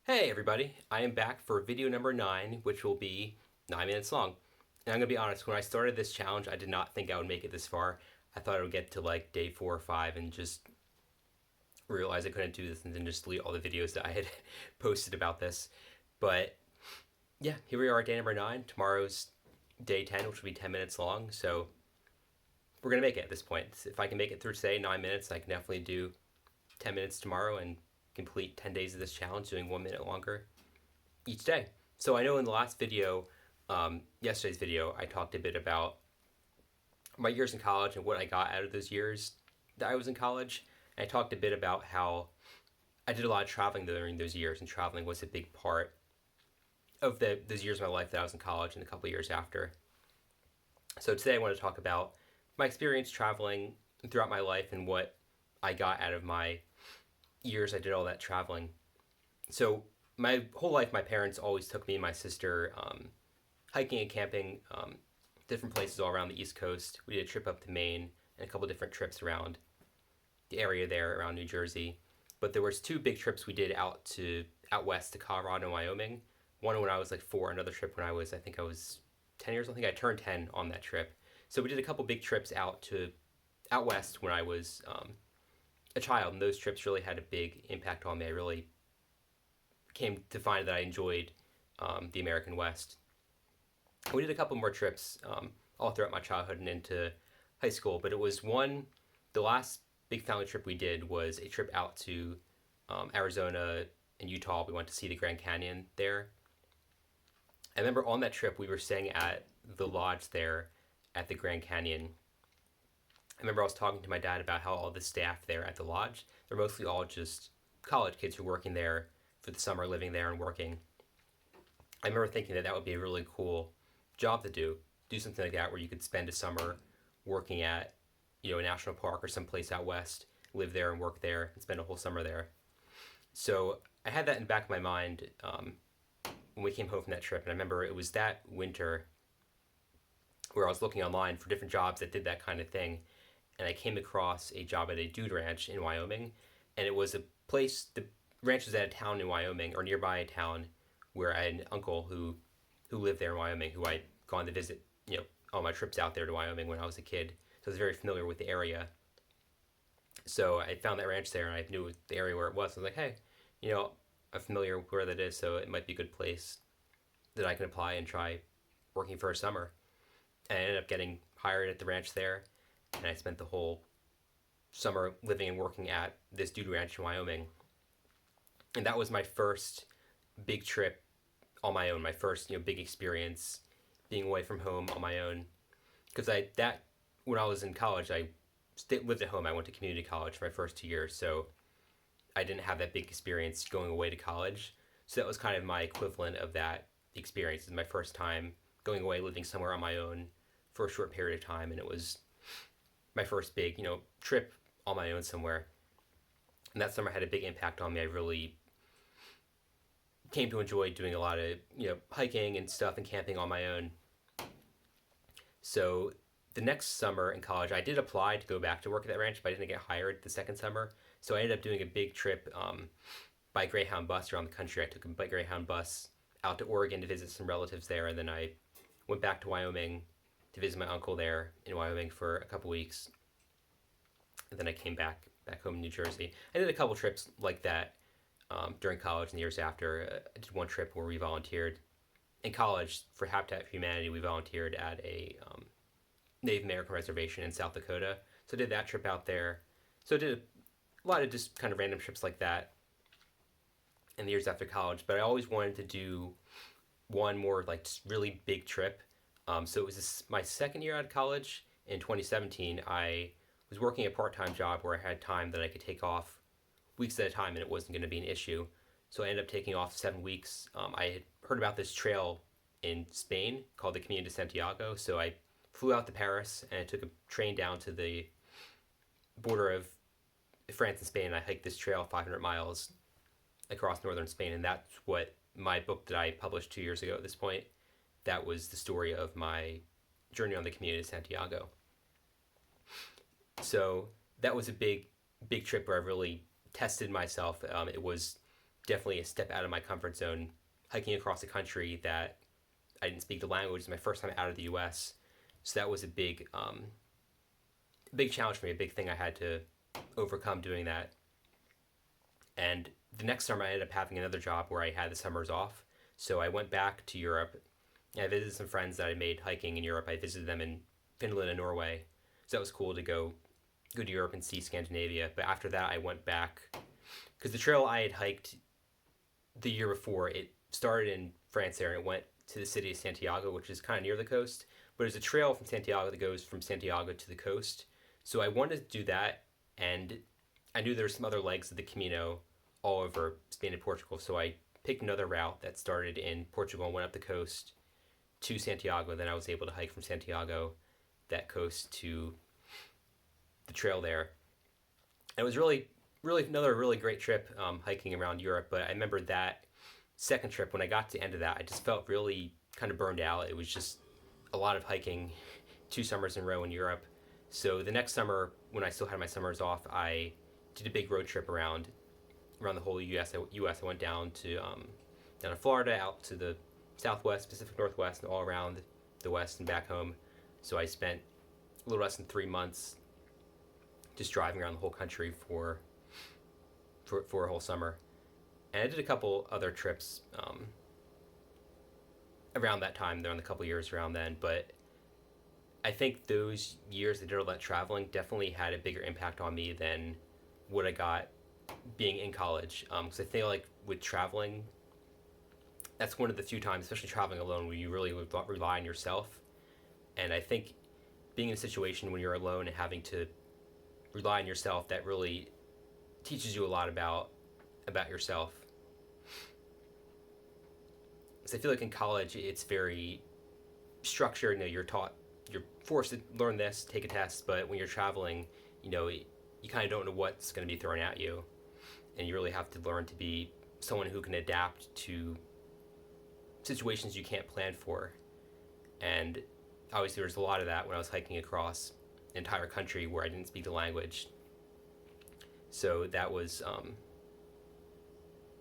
Hey everybody, I am back for video number 9, which will be 9 minutes long. And I'm going to be honest, when I started this challenge, I did not think I would make it this far. I thought I would get to like day 4 or 5 and just realize I couldn't do this and then just delete all the videos that I had posted about this. But yeah, here we are at day number 9. Tomorrow's day 10, which will be 10 minutes long. So we're going to make it at this point. If I can make it through today, 9 minutes, I can definitely do 10 minutes tomorrow and complete 10 days of this challenge doing 1 minute longer each day. So I know in the last video, yesterday's video, I talked a bit about my years in college and what I got out of those years that I was in college. And I talked a bit about how I did a lot of traveling during those years, and traveling was a big part of those years of my life that I was in college and a couple of years after. So today I want to talk about my experience traveling throughout my life and what I got out of my years I did all that traveling. So my whole life, my parents always took me and my sister hiking and camping different places all around the East Coast. We did a trip up to Maine and a couple different trips around the area there around New Jersey. But there was two big trips we did out west to Colorado and Wyoming. One when I was like 4, another trip when I think I was 10 years. I think I turned 10 on that trip. So we did a couple big trips out west when I was a child, and those trips really had a big impact on me. I really came to find that I enjoyed the American West. We did a couple more trips all throughout my childhood and into high school, but the last big family trip we did was a trip out to Arizona and Utah. We went to see the Grand Canyon there. I remember on that trip we were staying at the lodge there at the Grand Canyon. I remember I was talking to my dad about how all the staff there at the lodge, they're mostly all just college kids who are working there for the summer, living there and working. I remember thinking that that would be a really cool job to do something like that where you could spend a summer working at, a national park or someplace out west, live there and work there and spend a whole summer there. So I had that in the back of my mind when we came home from that trip, and I remember it was that winter where I was looking online for different jobs that did that kind of thing, and I came across a job at a dude ranch in Wyoming, and it was the ranch was at a town in Wyoming or nearby a town where I had an uncle who lived there in Wyoming, who I'd gone to visit, on my trips out there to Wyoming when I was a kid. So I was very familiar with the area. So I found that ranch there, and I knew the area where it was. I was like, hey, I'm familiar with where that is, so it might be a good place that I can apply and try working for a summer. And I ended up getting hired at the ranch there, and I spent the whole summer living and working at this dude ranch in Wyoming. And that was my first big trip on my own, my first big experience being away from home on my own. Because when I was in college, I lived at home. I went to community college for my first 2 years, so I didn't have that big experience going away to college. So that was kind of my equivalent of that experience. It was my first time going away, living somewhere on my own for a short period of time, and it was my first big, trip on my own somewhere. And that summer had a big impact on me. I really came to enjoy doing a lot of, hiking and stuff and camping on my own. So the next summer in college, I did apply to go back to work at that ranch, but I didn't get hired the second summer. So I ended up doing a big trip by Greyhound bus around the country. I took a Greyhound bus out to Oregon to visit some relatives there, and then I went back to Wyoming to visit my uncle there in Wyoming for a couple weeks. And then I came back home in New Jersey. I did a couple trips like that during college and the years after. I did one trip where we volunteered in college for Habitat for Humanity. We volunteered at a Native American reservation in South Dakota. So I did that trip out there. So I did a lot of just kind of random trips like that in the years after college. But I always wanted to do one more like really big trip. So it was my second year out of college in 2017. I was working a part-time job where I had time that I could take off weeks at a time, and it wasn't going to be an issue. So I ended up taking off 7 weeks. I had heard about this trail in Spain called the Camino de Santiago. So I flew out to Paris, and I took a train down to the border of France and Spain. And I hiked this trail 500 miles across northern Spain, and that's what my book that I published 2 years ago at this point, that was the story of my journey on the Camino de Santiago. So that was a big trip where I really tested myself. It was definitely a step out of my comfort zone, hiking across a country that I didn't speak the language. It's my first time out of the U.S., so that was a big challenge for me, a big thing I had to overcome doing that. And the next summer, I ended up having another job where I had the summers off. So I went back to Europe. I visited some friends that I made hiking in Europe. I visited them in Finland and Norway. So that was cool to go to Europe and see Scandinavia. But after that, I went back because the trail I had hiked the year before, it started in France there and it went to the city of Santiago, which is kind of near the coast. But there's a trail from Santiago that goes from Santiago to the coast. So I wanted to do that, and I knew there were some other legs of the Camino all over Spain and Portugal. So I picked another route that started in Portugal and went up the coast to Santiago. Then I was able to hike from Santiago that coast to the trail there. And it was really another really great trip hiking around Europe. But I remember that second trip when I got to the end of that, I just felt really kind of burned out. It was just a lot of hiking, 2 summers in a row in Europe. So the next summer, when I still had my summers off, I did a big road trip around the whole U.S. I went down to Florida, out to the Southwest, Pacific Northwest, and all around the West and back home. So I spent a little less than 3 months just driving around the whole country for a whole summer. And I did a couple other trips around that time, around a couple years around then. But I think those years that did all that traveling definitely had a bigger impact on me than what I got being in college. Because I feel like with traveling, that's one of the few times, especially traveling alone, where you really rely on yourself. And I think being in a situation when you're alone and having to rely on yourself, that really teaches you a lot about yourself. So I feel like in college it's very structured. You're forced to learn this, take a test, but when you're traveling, you kind of don't know what's going to be thrown at you, and you really have to learn to be someone who can adapt to situations you can't plan for. And obviously, there's a lot of that when I was hiking across an entire country where I didn't speak the language. So that was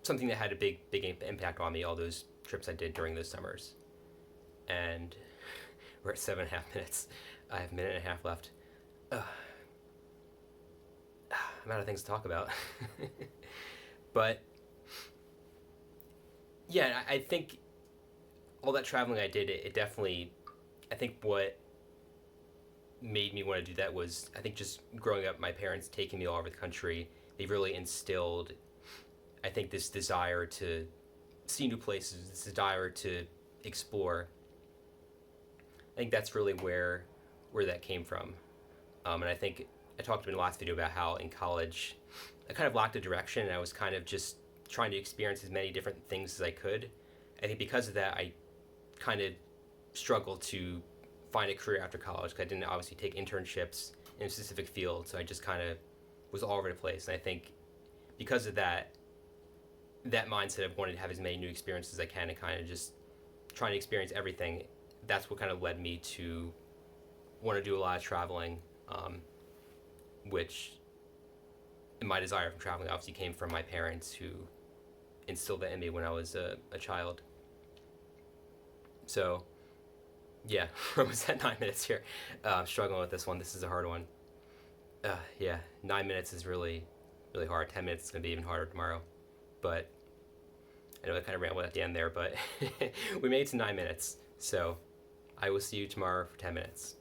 something that had a big impact on me. All those trips I did during those summers, and we're at 7.5 minutes. I have a minute and a half left. I'm out of things to talk about. But yeah, I think all that traveling I did, it definitely, I think what made me want to do that was, I think just growing up, my parents taking me all over the country, they really instilled, I think, this desire to see new places, this desire to explore. I think that's really where that came from. And I think I talked in the last video about how in college I kind of lacked a direction, and I was kind of just trying to experience as many different things as I could. I think because of that, I kind of struggled to find a career after college, because I didn't obviously take internships in a specific field, so I just kind of was all over the place. And I think because of that mindset of wanting to have as many new experiences as I can and kind of just trying to experience everything, that's what kind of led me to want to do a lot of traveling, which my desire from traveling obviously came from my parents, who instilled that in me when I was a child. So, yeah, we're almost at 9 minutes here. I'm struggling with this one. This is a hard one. Yeah, 9 minutes is really, really hard. 10 minutes is going to be even harder tomorrow. But I know I kind of rambled at the end there, but we made it to 9 minutes. So I will see you tomorrow for 10 minutes.